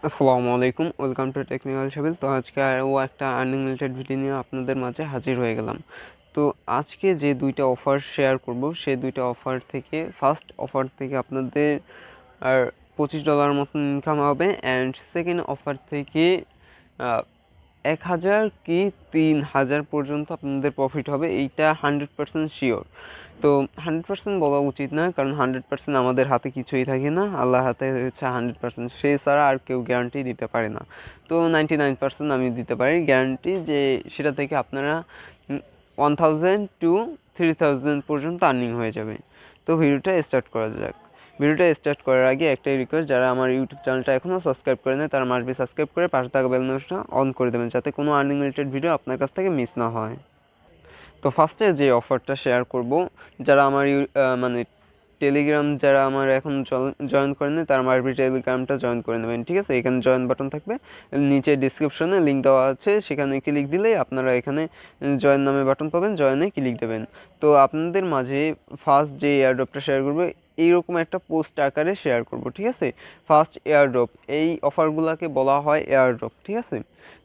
আসসালামু আলাইকুম, welcome to technical সাবিল। তো আজকে আরও একটা আর্নিং রিলেটেড ভিডিও নিয়ে আপনাদের মাঝে হাজির হয়ে গেলাম। তো আজকে যে দুইটা অফার শেয়ার করব, সেই দুইটা অফার থেকে ফার্স্ট অফার থেকে আপনাদের আর $25 মতন ইনকাম হবে, অ্যান্ড সেকেন্ড অফার থেকে 1,000 কি 3,000 পর্যন্ত আপনাদের প্রফিট হবে। এইটা 100% শিওর। তো 100% বলা উচিত না, কারণ 100% আমাদের হাতে কিছুই থাকে না, আল্লাহর হাতে হচ্ছে 100%। সে ছাড়া আর কেউ গ্যারান্টি দিতে পারে না। তো 99% আমি দিতে পারি গ্যারান্টি, যে সেটা থেকে আপনারা 1000 টু 3000 পর্যন্ত আর্নিং হয়ে যাবে। তো ভিডিওটা স্টার্ট করা যাক। ভিডিওটা স্টার্ট করার আগে একটাই রিকোয়েস্ট, যারা আমার ইউটিউব চ্যানেলটা এখনও সাবস্ক্রাইব করে নেয় তারা মাস্ট বি সাবস্ক্রাইব করে পাশে থাকা বেল নোটিফিকেশনটা অন করে দেবেন, যাতে কোনো আর্নিং রিলেটেড ভিডিও আপনার কাছ থেকে মিস না হয়। তো ফার্স্টে যে অফারটা শেয়ার করব, যারা আমার মানে টেলিগ্রাম যারা আমার এখন জয়েন করেন তারা আমার টেলিগ্রামটা জয়েন করে নেবেন, ঠিক আছে? এখানে জয়েন বাটন থাকবে, নিচে ডিসক্রিপশনে লিঙ্ক দেওয়া আছে, সেখানে ক্লিক দিলেই আপনারা এখানে জয়েন নামে বাটন পাবেন, জয়েনে ক্লিক দেবেন। তো আপনাদের মাঝে ফার্স্ট যে এয়ারড্রপটা শেয়ার করবে, এইরকম একটা পোস্ট আকারে শেয়ার করব, ঠিক আছে? ফার্স্ট এয়ারড্রপ, এই অফারগুলোকে বলা হয় এয়ারড্রপ, ঠিক আছে?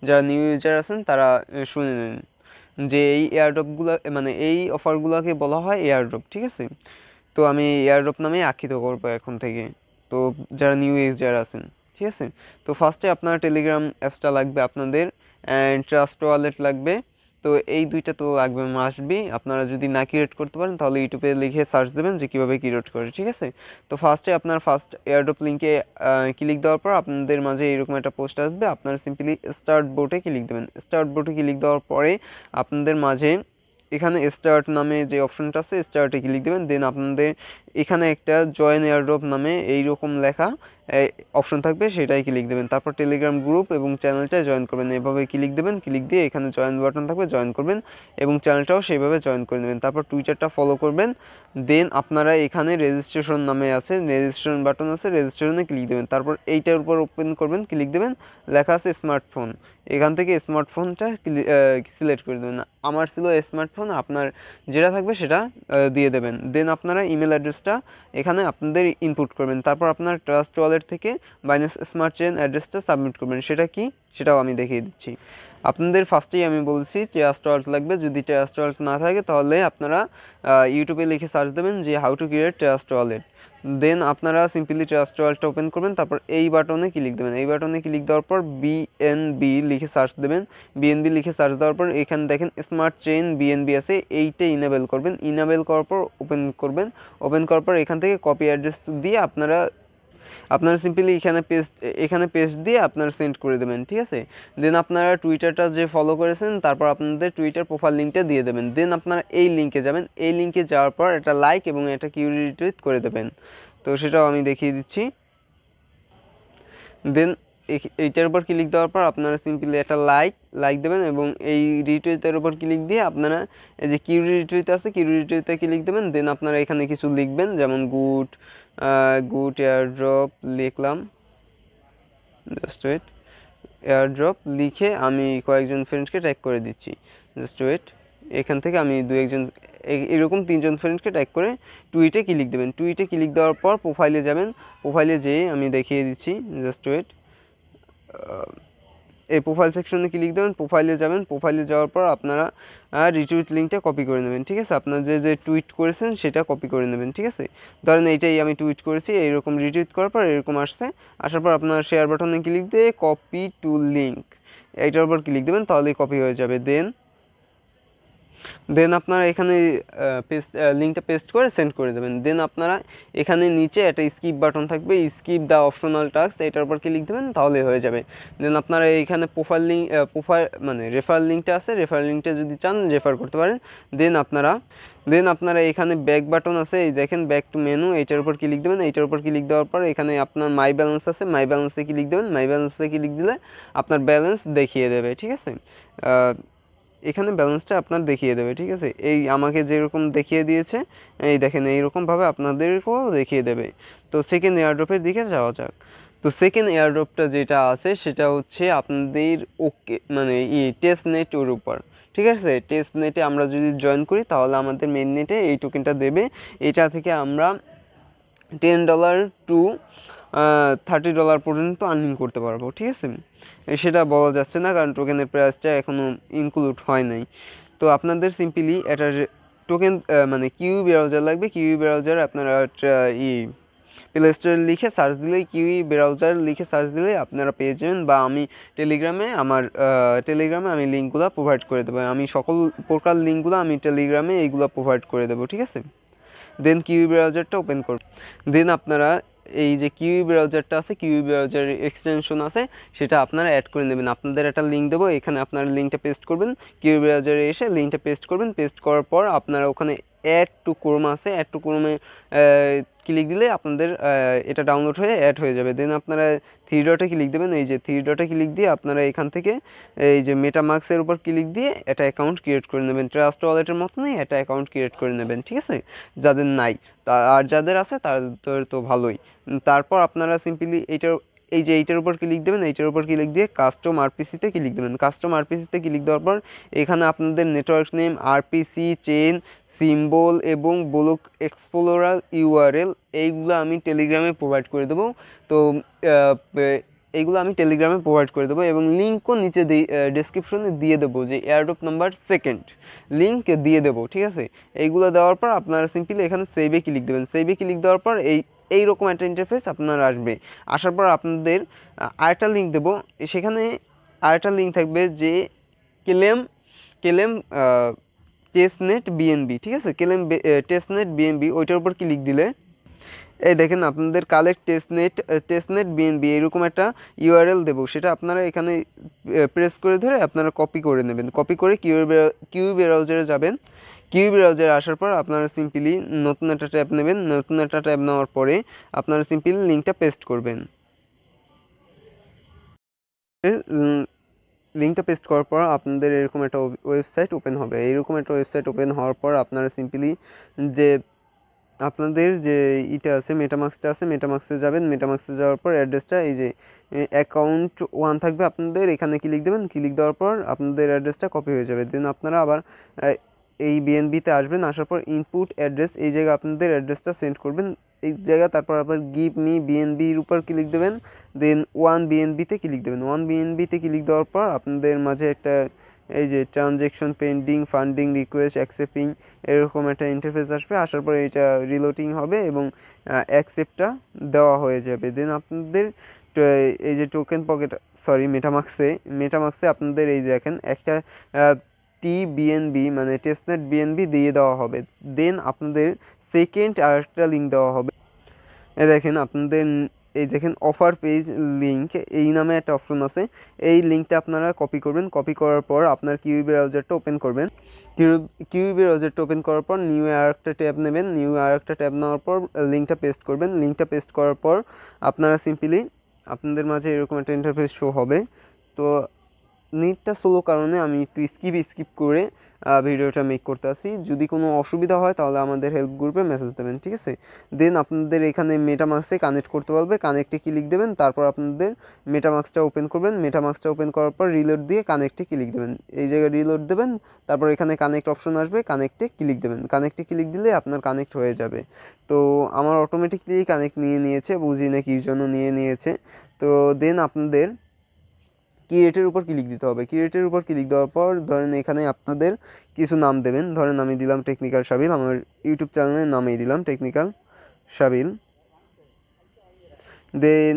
যারা নিউ ইউজার আছেন তারা শুনে নিন যে এই এয়ারড্রপগুলো মানে এই অফারগুলোকে বলা হয় এয়ারড্রপ, ঠিক আছে? তো আমি এয়ারড্রপ নামে আখ্যিত করবো এখন থেকে। তো যারা নিউ ইউজার আছেন, ঠিক আছে? তো ফার্স্টে আপনার টেলিগ্রাম অ্যাপসটা লাগবে আপনাদের, অ্যান্ড ট্রাস্ট ওয়ালেট লাগবে। তো এই দুইটা তো লাগবে মাস্ট বি। আপনারা যদি না ক্রিয়েট করতে পারেন তাহলে ইউটিউবে লিখে সার্চ দেবেন যে কীভাবে ক্রিয়েট করে, ঠিক আছে? তো ফার্স্টে আপনার ফার্স্ট এয়ারড্রপ লিঙ্কে ক্লিক দেওয়ার পর আপনাদের মাঝে এরকম একটা পোস্ট আসবে, আপনারা সিম্পলি স্টার্ট বোটে ক্লিক দেবেন। স্টার্ট বোটে ক্লিক দেওয়ার পরে আপনাদের মাঝে এখানে স্টার্ট নামে যে অপশনটা আছে, স্টার্টে ক্লিক দেবেন। দেন আপনাদের এখানে একটা জয়েন এয়ারড্রপ নামে এইরকম লেখা অপশন থাকবে, সেটাই ক্লিক দেবেন। তারপর টেলিগ্রাম গ্রুপ এবং চ্যানেলটা জয়েন করবেন, এভাবে ক্লিক দেবেন। ক্লিক দিয়ে এখানে জয়েন বাটন থাকবে, জয়েন করবেন এবং চ্যানেলটাও সেইভাবে জয়েন করে নেবেন। তারপর টুইটারটা ফলো করবেন। দেন আপনারা এখানে রেজিস্ট্রেশন নামে আছে, রেজিস্ট্রেশন বাটন আছে, রেজিস্ট্রেশনে ক্লিক দেবেন। তারপর এইটার উপর ওপেন করবেন, ক্লিক দেবেন, লেখা আছে স্মার্টফোন। এখান থেকে স্মার্টফোনটা সিলেক্ট করে দেবেন। আমার ছিল স্মার্টফোন, আপনার যেটা থাকবে সেটা দিয়ে দেবেন। দেন আপনারা ইমেল অ্যাড্রেসটা এখানে আপনাদের ইনপুট করবেন। তারপর আপনার ট্রাস্ট ওয়ালেট থেকে বাইন্যান্স স্মার্ট চেইন অ্যাড্রেসটা সাবমিট করবেন। সেটা কি, সেটাও আমি দেখিয়ে দিচ্ছি। আপনাদের ফার্স্টেই আমি বলছি ট্রাস্ট ওয়ালেট লাগবে। যদি ট্রাস্ট ওয়ালেট না থাকে তাহলে আপনারা ইউটিউবে লিখে সার্চ দেবেন যে how to create trust wallet. Then আপনারা সিম্পলি ট্রাস্ট ওয়ালেটটা ওপেন করবেন, তারপর এই বাটনে ক্লিক দেবেন। এই বাটনে ক্লিক দেওয়ার পর বিএনবি লিখে সার্চ দেবেন। বিএনবি লিখে সার্চ দেওয়ার পর এখানে দেখেন স্মার্ট চেইন বিএনবি আছে, এইটা ইনেবল করবেন। ইনেবল করার পর ওপেন করবেন। ওপেন করার পর এখান থেকে কপি অ্যাড্রেস দিয়ে আপনারা সিম্পলি এখানে পেস্ট দিয়ে আপনারা সেন্ড করে দেবেন, ঠিক আছে? দেন আপনারা টুইটারটা যে ফলো করেছেন তারপর আপনাদের টুইটার প্রোফাইল লিঙ্কটা দিয়ে দেবেন। দেন আপনারা এই লিঙ্কে যাবেন। এই লিঙ্কে যাওয়ার পর একটা লাইক এবং একটা কিউ রিটুইট করে দেবেন। তো সেটাও আমি দেখিয়ে দিচ্ছি। দেন এইটার উপর ক্লিক দেওয়ার পর আপনারা সিম্পলি একটা লাইক দেবেন এবং এই রিটুইটের উপর ক্লিক দিয়ে আপনারা এই যে কিউ রিটুইট আছে, কিউ রিটুইটে ক্লিক দেবেন। দেন আপনারা এখানে কিছু লিখবেন, যেমন গুড এয়ারড্রপ লিখলাম, জাস্ট ওয়েট। এয়ারড্রপ লিখে আমি কয়েকজন ফ্রেন্ডকে ট্যাগ করে দিচ্ছি, জাস্ট ওয়েট। এখান থেকে আমি একজন এরকম 3জন ফ্রেন্ডকে ট্যাগ করে টুইটে ক্লিক দেবেন। টুইটে ক্লিক দেওয়ার পর প্রোফাইলে যাবেন। প্রোফাইলে যেয়ে আমি দেখিয়ে দিচ্ছি, জাস্ট ওয়েট। এই প্রোফাইল সেকশনে ক্লিক দেবেন, প্রোফাইলে যাবেন। প্রোফাইলে যাওয়ার পর আপনারা রিটুইট লিঙ্কটা কপি করে নেবেন, ঠিক আছে? আপনার যে টুইট করেছেন সেটা কপি করে নেবেন, ঠিক আছে? ধরেন এইটাই আমি টুইট করেছি, এইরকম রিটুইট করার পর এরকম আসার পর আপনার শেয়ার বাটনে ক্লিক দিয়ে কপি টু লিঙ্ক এইটার উপর ক্লিক দেবেন, তাহলেই কপি হয়ে যাবে। দেন আপনারা এখানে লিঙ্কটা পেস্ট করে সেন্ড করে দেবেন। দেন আপনারা এখানে নিচে একটা স্কিপ বাটন থাকবে, স্কিপ দ্য অপশনাল টাস্ক, এটার উপর ক্লিক দেবেন, তাহলে হয়ে যাবে। দেন আপনারা এইখানে প্রোফাইল মানে রেফার লিঙ্কটা আছে, রেফার লিঙ্কটা যদি চান রেফার করতে পারেন। দেন আপনারা এখানে ব্যাক বাটন আছে, এই দেখেন ব্যাক টু মেনু, এইটার উপর ক্লিক দেবেন। এইটার উপর ক্লিক দেওয়ার পর এখানে আপনার মাই ব্যালেন্স আছে, মাই ব্যালেন্সে ক্লিক দেবেন। মাই ব্যালেন্সে ক্লিক দিলে আপনার ব্যালেন্স দেখিয়ে দেবে, ঠিক আছে? এখানে ব্যালেন্সটা আপনার দেখিয়ে দেবে, ঠিক আছে? এই আমাকে যেরকম দেখিয়ে দিয়েছে, এই দেখেন এইরকমভাবে আপনাদেরকেও দেখিয়ে দেবে। তো সেকেন্ড এয়ারড্রপের দিকে যাওয়া যাক। তো সেকেন্ড এয়ারড্রপটা যেটা আছে সেটা হচ্ছে আপনাদের মানে টেস্ট নেট ওর উপর, ঠিক আছে? টেস্ট নেটে আমরা যদি জয়েন করি তাহলে আমাদের মেন নেটে এই টোকেনটা দেবে। এটা থেকে আমরা $10 টু $30 পর্যন্ত আর্নিং করতে পারবো, ঠিক আছে। সেটা বলা যাচ্ছে না কারণ টোকেনের প্রাইসটা এখনও ইনক্লুড হয় নাই। তো আপনাদের সিম্পলি এটা টোকেন মানে কিউই ব্রাউজার লাগবে। কিউই ব্রাউজার আপনারা প্লে স্টোরে লিখে সার্চ দিলেই, কিউই ব্রাউজার লিখে সার্চ দিলেই আপনারা পেয়ে যাবেন, বা আমি টেলিগ্রামে আমি লিঙ্কগুলো প্রোভাইড করে দেবো। আমি সকল প্রকার লিঙ্কগুলো আমি টেলিগ্রামে এইগুলো প্রোভাইড করে দেবো, ঠিক আছে। দেন কিউই ব্রাউজারটা ওপেন করুন। দেন আপনারা এই যে কিউই ব্রাউজারটা আছে, কিউই ব্রাউজারের এক্সটেনশন আছে, সেটা আপনারা অ্যাড করে নেবেন। আপনাদের একটা লিঙ্ক দেবো, এখানে আপনারা লিঙ্কটা পেস্ট করবেন। কিউই ব্রাউজারে এসে লিঙ্কটা পেস্ট করবেন। পেস্ট করার পর আপনারা ওখানে অ্যাড টু ক্রোম আছে, অ্যাড টু ক্রোমে ক্লিক দিলে আপনাদের এটা ডাউনলোড হয়ে অ্যাড হয়ে যাবে। দেন আপনারা থ্রি ডটে ক্লিক দেবেন। এই যে থ্রি ডটে ক্লিক দিয়ে আপনারা এখান থেকে এই যে মেটামাস্কের উপর ক্লিক দিয়ে একটা অ্যাকাউন্ট ক্রিয়েট করে নেবেন। ট্রাস্ট ওয়ালেটের মতনই একটা অ্যাকাউন্ট ক্রিয়েট করে নেবেন, ঠিক আছে, যাদের নাই। আর যাদের আছে তাদের তো ভালোই। তারপর আপনারা সিম্পলি এইটার উপর ক্লিক দেবেন। এইটার উপর ক্লিক দিয়ে কাস্টম আরপিসিতে ক্লিক দেবেন। কাস্টম আরপিসিতে ক্লিক দেওয়ার পর এখানে আপনাদের network name, RPC, chain, symbol এবং ব্লক এক্সপ্লোরার ইউআরএল এইগুলো আমি টেলিগ্রামে প্রোভাইড করে দেবো। তো এইগুলো আমি টেলিগ্রামে প্রোভাইড করে দেবো এবং লিঙ্কও নিচে ডেসক্রিপশনে দিয়ে দেবো, যে এয়ারড্রপ নাম্বার সেকেন্ড লিঙ্ক দিয়ে দেবো, ঠিক আছে। এইগুলো দেওয়ার পর আপনারা সিম্পলি এখানে সেভে ক্লিক দেবেন। সেভে ক্লিক দেওয়ার পর এইরকম একটা ইন্টারফেস আপনার আসবে। আসার পর আপনাদের আরেকটা লিঙ্ক দেবো, সেখানে আরেকটা লিঙ্ক থাকবে যে কেলেম টেস্টনেট বিএনবি, ঠিক আছে, টেস্টনেট বিএনবি, ওইটার উপর ক্লিক দিলে এই দেখেন আপনাদের কালেক্ট টেস্টনেট বিএনবি এরকম একটা ইউআরএল দেবো। সেটা আপনারা এখানে প্রেস করে ধরে আপনারা কপি করে নেবেন। কপি করে কিউই ব্রাউজারে যাবেন। কিউই ব্রাউজারে আসার পর আপনারা সিম্পলি নতুন একটা ট্যাব নেবেন। নতুন একটা ট্যাব নেওয়ার পরে আপনারা সিম্পলি লিঙ্কটা পেস্ট করবেন। লিঙ্কটা পেস্ট করার পর আপনাদের এরকম একটা ওয়েবসাইট ওপেন হবে। এইরকম একটা ওয়েবসাইট ওপেন হওয়ার পর আপনারা সিম্পলি যে আপনাদের যে ইটা আছে, মেটামাস্কটা আছে, মেটামাস্কে যাবেন। মেটামাস্কে যাওয়ার পর অ্যাড্রেসটা এই যে অ্যাকাউন্ট 1 থাকবে, আপনাদের এখানে ক্লিক দেবেন। ক্লিক দেওয়ার পর আপনাদের অ্যাড্রেসটা কপি হয়ে যাবে। দেন আপনারা আবার এই বিএনবিতে আসবেন। আসার পর ইনপুট অ্যাড্রেস, এই জায়গায় আপনাদের অ্যাড্রেসটা সেন্ড করবেন এই জায়গায়। তারপর আবার গিভ মি বিএনবির উপর ক্লিক দেবেন। দেন 1 বিএনবিতে ক্লিক দেবেন। 1 বিএনবিতে ক্লিক দেওয়ার পর আপনাদের মাঝে একটা এই যে transaction pending, funding request, accepting এরকম একটা ইন্টারফেস আসবে। আসার পরে এটা রিলোডিং হবে এবং অ্যাকসেপ্টটা দেওয়া হয়ে যাবে। দেন আপনাদের এই যে টোকেন পকেট মেটামাক্সে আপনাদের এই যে দেখেন একটা বিএনবি মানে টেস্টনেট বিএনবি দিয়ে দেওয়া হবে। দেন আপনাদের সেকেন্ড আরেকটা লিঙ্ক দেওয়া হবে। দেখেন আপনাদের এই দেখেন অফার পেজ লিঙ্ক এই নামে একটা অপশন আছে। এই লিঙ্কটা আপনারা কপি করবেন। কপি করার পর আপনার কিউই ব্রাউজারটা ওপেন করবেন। কিউই ব্রাউজারটা ওপেন করার পর নিউ আরেকটা ট্যাব নেবেন। নিউ আরেকটা ট্যাব নেওয়ার পর লিঙ্কটা পেস্ট করবেন। লিঙ্কটা পেস্ট করার পর আপনারা সিম্পলি আপনাদের মাঝে এরকম একটা ইন্টারফেস শো হবে। তো নেটটা স্লো কারণে আমি একটু স্কিপ করে ভিডিওটা মেক করতে আসি। যদি কোনো অসুবিধা হয় তাহলে আমাদের হেল্প গ্রুপে মেসেজ দেবেন, ঠিক আছে। দেন আপনাদের এখানে মেটামাস্কে কানেক্ট করতে বলবে, কানেক্টে ক্লিক দেবেন। তারপর আপনাদের মেটামাস্কটা ওপেন করবেন। মেটামাস্কটা ওপেন করার পর রিলোড দিয়ে কানেক্টে ক্লিক দেবেন। এই জায়গায় রিলোড দেবেন। তারপর এখানে কানেক্ট অপশন আসবে, কানেক্টে ক্লিক দেবেন। কানেক্টে ক্লিক দিলে আপনার কানেক্ট হয়ে যাবে। তো আমার অটোমেটিকলি কানেক্ট নিয়েছে, বুঝি না কির জন্য নিয়েছে। তো দেন আপনাদের ক্রিয়েটের উপর ক্লিক দিতে হবে। ক্রিয়েটের উপর ক্লিক দেওয়ার পর ধরেন এখানে আপনাদের কিছু নাম দেবেন। ধরেন আমি দিলাম টেকনিক্যাল সাবিল, আমার ইউটিউব চ্যানেলের নামেই দিলাম টেকনিক্যাল সাবিল। দেন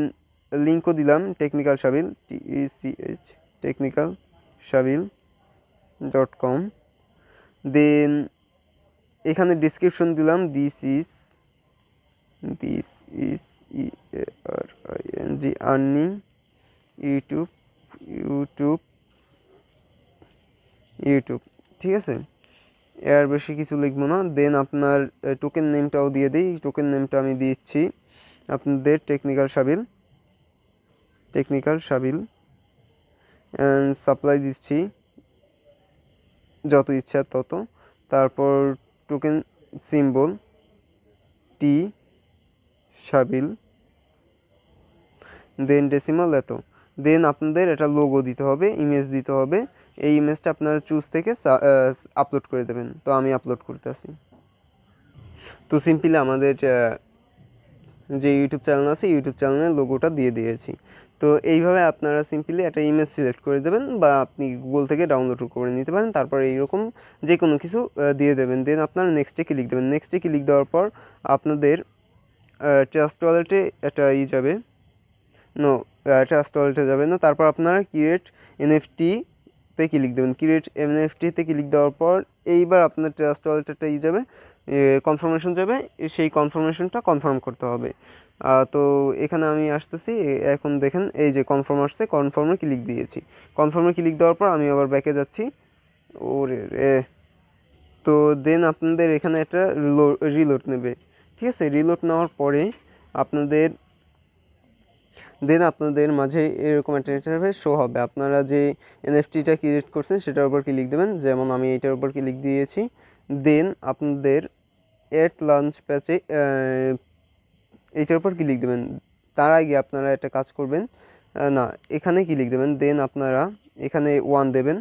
লিঙ্কও দিলাম টেকনিক্যাল সাবিল, TECH টেকনিক্যাল সাবিল .com। দেন এখানে ডিসক্রিপশন দিলাম দিস ইজ আর্নিং ইউটিউব, ঠিক আছে। এর বেশি কিছু লিখবো না। দেন আপনার টোকেন নেমটাও দিয়ে দিই। টোকেন নেমটা আমি দিচ্ছি আপনাদের টেকনিক্যাল সাবিল সাপ্লাই দিচ্ছি যত ইচ্ছা তত। তারপর টোকেন সিম্বল টি সাবিল, দেন ডেসিমাল এত। দেন আপনাদের এটা লোগো দিতে হবে, ইমেজ দিতে হবে। এই ইমেজটা আপনারা চুজ থেকে আপলোড করে দেবেন। তো আমি আপলোড করতে আসি। তো সিম্পলি আমাদের যে ইউটিউব চ্যানেল আছে ইউটিউব চ্যানেলের লোগোটা দিয়ে দিয়েছি। তো এইভাবে আপনারা সিম্পলি একটা ইমেজ সিলেক্ট করে দেবেন বা আপনি গুগল থেকে ডাউনলোড করে নিতে পারেন। তারপর এইরকম যে কোনো কিছু দিয়ে দেবেন। দেন আপনারা নেক্সটে ক্লিক দেবেন। নেক্সটে ক্লিক দেওয়ার পর আপনাদের ট্রাস্ট ওয়ালেটে একটা যাবে, নো ট্রাস্ট ওয়ালেটে যাবে না। তারপর আপনারা ক্রিয়েট এনএফটিতে ক্লিক দেবেন। ক্রিয়েট এনএফটিতে ক্লিক দেওয়ার পর এইবার আপনার ট্রাস্ট ওয়ালেটটা যাবে, কনফার্মেশন যাবে, সেই কনফার্মেশনটা কনফার্ম করতে হবে। তো এখানে আমি আসতেছি, এখন দেখেন এই যে কনফার্ম আসছে, কনফার্মে ক্লিক দিয়েছি। কনফার্মে ক্লিক দেওয়ার পর আমি আবার ব্যাকে যাচ্ছি। ওরে রে, তো দেন আপনাদের এখানে একটা রিলোড নেবে, ঠিক আছে। রিলোড নেওয়ার পরে আপনাদের মাঝে এরকম একটা ইন্টারফেস শো হবে। আপনারা যে এনএফটিটা ক্রিয়েট করছেন সেটার উপর ক্লিক দেবেন, যেমন আমি এটার উপর ক্লিক দিয়েছি। দেন আপনাদের এট লাঞ্চ প্যাচে এইটার উপর ক্লিক দেবেন। তার আগে আপনারা একটা কাজ করবেন, না এখানে ক্লিক দেবেন। দেন আপনারা এখানে 1 দেবেন,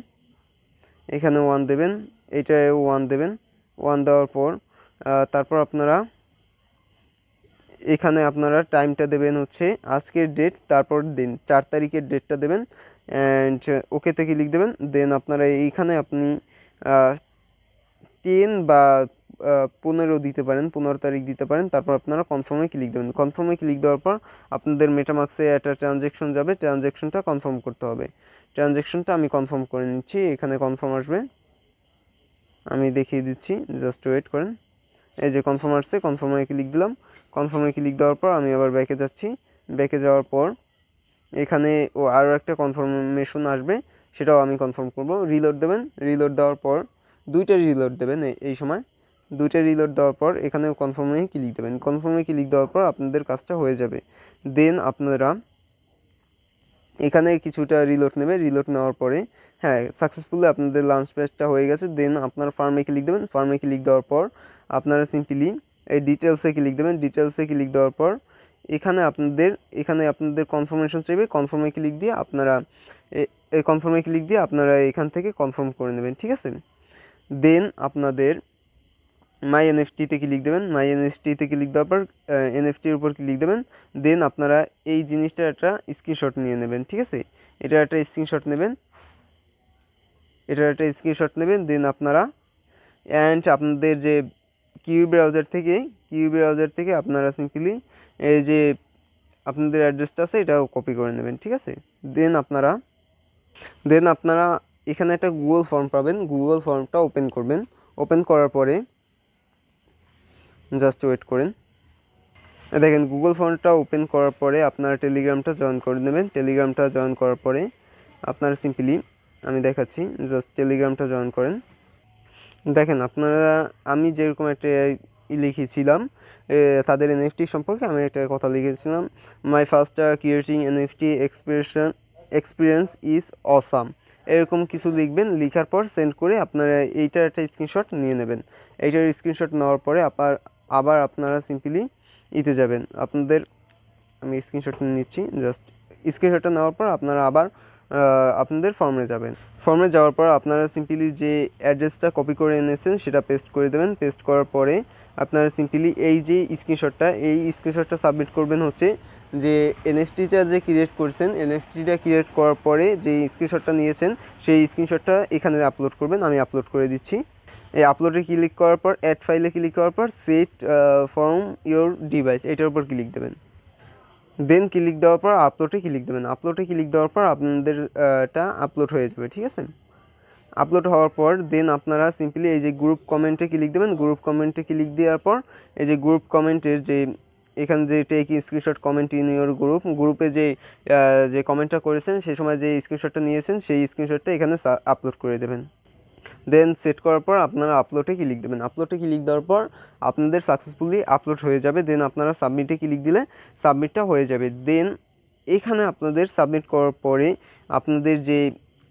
এখানে 1 দেবেন, এইটায় 1 দেবেন। 1 দেওয়ার পর তারপর আপনারা এখানে আপনারা টাইমটা দেবেন হচ্ছে আজকের ডেট, তারপর দিন 4 তারিখের ডেটটা দেবেন অ্যান্ড ওকেতে ক্লিক দেবেন। দেন আপনারা এইখানে আপনি 10 বা 15 দিতে পারেন, 15 তারিখ দিতে পারেন। তারপর আপনারা কনফার্মে ক্লিক দেবেন। কনফার্মে ক্লিক দেওয়ার পর আপনাদের মেটামাক্সে একটা ট্রানজ্যাকশন যাবে, ট্রানজ্যাকশনটা কনফার্ম করতে হবে। ট্রানজ্যাকশনটা আমি কনফার্ম করে নিচ্ছি, এখানে কনফার্ম আসবে, আমি দেখিয়ে দিচ্ছি, জাস্ট ওয়েট করেন। এই যে কনফার্ম আসছে, কনফার্মে ক্লিক দিলাম। কনফার্মে ক্লিক দেওয়ার পর আমি আবার ব্যাকে যাচ্ছি। ব্যাকে যাওয়ার পর এখানে আরও একটা কনফার্মেশন আসবে, সেটাও আমি কনফার্ম করব। রিলোড দেবেন। রিলোড দেওয়ার পর 2টা রিলোড দেবেন এই সময়। 2টা রিলোড দেওয়ার পর এখানেও কনফার্মে ক্লিক দেবেন। কনফার্মে ক্লিক দেওয়ার পর আপনাদের কাজটা হয়ে যাবে। দেন আপনারা এখানে কিছুটা রিলোড নেবে। রিলোড নেওয়ার পরে হ্যাঁ, সাকসেসফুলি আপনাদের লাঞ্চ পেজটা হয়ে গেছে। দেন আপনারা ফার্মে ক্লিক দেবেন। ফার্মে ক্লিক দেওয়ার পর আপনারা সিম্পলি এই ডিটেলসে ক্লিক দেবেন। ডিটেলসে ক্লিক দেওয়ার পর এখানে আপনাদের কনফার্মেশন চাইবে। কনফার্মে ক্লিক দিয়ে আপনারা এই কনফার্মে ক্লিক দিয়ে আপনারা এখান থেকে কনফার্ম করে নেবেন, ঠিক আছে। দেন আপনাদের মাই এনএফটিতে ক্লিক দেবেন। মাই এনএফটিতে ক্লিক দেওয়ার পর এনএফটির উপর ক্লিক দেবেন। দেন আপনারা এই জিনিসটার একটা স্ক্রিনশট নিয়ে নেবেন, ঠিক আছে। এটার একটা স্ক্রিনশট নেবেন, দেন আপনারা আপনাদের যে কিউ ব্রাউজার থেকে আপনারা সিম্পলি এই যে আপনাদের অ্যাড্রেসটা আছে এটাও কপি করে নেবেন, ঠিক আছে। দেন আপনারা এখানে একটা গুগল ফর্ম পাবেন। গুগল ফর্মটা ওপেন করবেন। ওপেন করার পরে জাস্ট ওয়েট করেন, দেখেন গুগল ফর্মটা ওপেন করার পরে আপনারা টেলিগ্রামটা জয়েন করে নেবেন। টেলিগ্রামটা জয়েন করার পরে আপনারা সিম্পলি, আমি দেখাচ্ছি, জাস্ট টেলিগ্রামটা জয়েন করেন। দেখেন আপনারা, আমি যেরকম একটা লিখেছিলাম তাদের এনএফটি সম্পর্কে আমি একটা কথা লিখেছিলাম, my first creating NFT experience is awesome, এরকম কিছু লিখবেন। লিখার পর সেন্ড করে আপনারা এইটার একটা স্ক্রিনশট নিয়ে নেবেন। এইটার স্ক্রিনশট নেওয়ার পরে আবার আপনারা সিম্পলি যাবেন। আমি স্ক্রিনশট নিচ্ছি, জাস্ট স্ক্রিনশটটা নেওয়ার পর আপনারা আবার আপনাদের ফর্মে যাবেন। ফর্মে যাওয়ার পর আপনারা সিম্পলি যে অ্যাড্রেসটা কপি করে এনেছেন সেটা পেস্ট করে দেবেন। পেস্ট করার পরে আপনারা সিম্পলি এই যে স্ক্রিনশটটা সাবমিট করবেন হচ্ছে যে এনএফটিটা যে ক্রিয়েট করছেন, এনএফটিটা ক্রিয়েট করার পরে যে স্ক্রিনশটটা নিয়েছেন সেই স্ক্রিনশটটা এখানে আপলোড করবেন। আমি আপলোড করে দিচ্ছি। এই আপলোডে ক্লিক করার পর অ্যাড ফাইলে ক্লিক করার পর সেট ফ্রম ইওর ডিভাইস এটার উপর ক্লিক দেবেন। দেন ক্লিক দেওয়ার পর আপলোডে ক্লিক দেবেন। আপলোডে ক্লিক দেওয়ার পর আপনাদের টা আপলোড হয়ে যাবে, ঠিক আছে। আপলোড হওয়ার পর দেন আপনারা সিম্পলি এই যে গ্রুপ কমেন্টে ক্লিক দেবেন। গ্রুপ কমেন্টে ক্লিক দেওয়ার পর এই যে গ্রুপ কমেন্টের যে এখানে যে take screenshot comment in your গ্রুপে যে কমেন্টটা করেছেন সেই সময় যে স্ক্রিনশটটা নিয়েছেন সেই স্ক্রিনশটটা এখানে আপলোড করে দেবেন। দেন সেট করার পর আপনারা আপলোডে ক্লিক দেবেন। আপলোডে ক্লিক দেওয়ার পর আপনাদের সাকসেসফুলি আপলোড হয়ে যাবে। দেন আপনারা সাবমিটে ক্লিক দিলে সাবমিটটা হয়ে যাবে। দেন এখানে আপনাদের সাবমিট করার পরে আপনাদের যে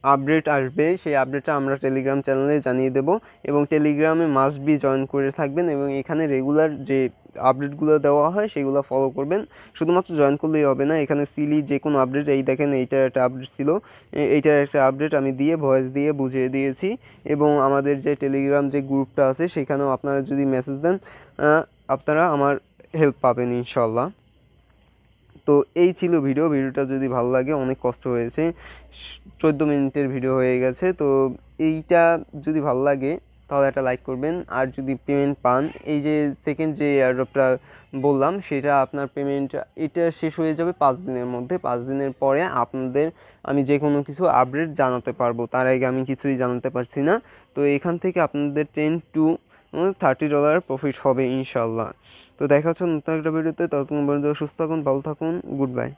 আপডেট আসবে সেই আপডেটটা আমরা টেলিগ্রাম চ্যানেলে জানিয়ে দেব এবং টেলিগ্রামে মাস্ট বি জয়েন করে থাকবেন এবং এখানে রেগুলার যে আপডেটগুলো দেওয়া হয় সেগুলো ফলো করবেন। শুধুমাত্র জয়েন করলেই হবে না, এখানে সিলি যে কোনো আপডেট, এই দেখেন এইটার একটা আপডেট ছিল, এইটার একটা আপডেট আমি ভয়েস দিয়ে বুঝিয়ে দিয়েছি এবং আমাদের যে টেলিগ্রাম যে গ্রুপটা আছে সেখানেও আপনারা যদি মেসেজ দেন আপনারা আমার হেল্প পাবেন ইনশাল্লাহ। তো এই ছিল ভিডিওটা যদি ভালো লাগে, অনেক কষ্ট হয়েছে, 14 মিনিটের ভিডিও হয়ে গেছে। তো এইটা যদি ভালো লাগে তাহলে একটা লাইক করবেন। আর যদি পেমেন্ট পান, এই যে সেকেন্ড যে এয়ারড্রপটা বললাম সেটা আপনার পেমেন্ট এটা শেষ হয়ে যাবে 5 দিনের মধ্যে। 5 দিনের পরে আপনাদের আমি যে কোনো কিছু আপডেট জানাতে পারবো, তার আগে আমি কিছুই জানাতে পারছি না। তো এখান থেকে আপনাদের $10 to $30 প্রফিট হবে ইনশাল্লাহ। তো দেখা হচ্ছে নতুন একটা ভিডিওতে, ততক্ষণ পর্যন্ত সুস্থ থাকুন, ভালো থাকুন, গুড বাই।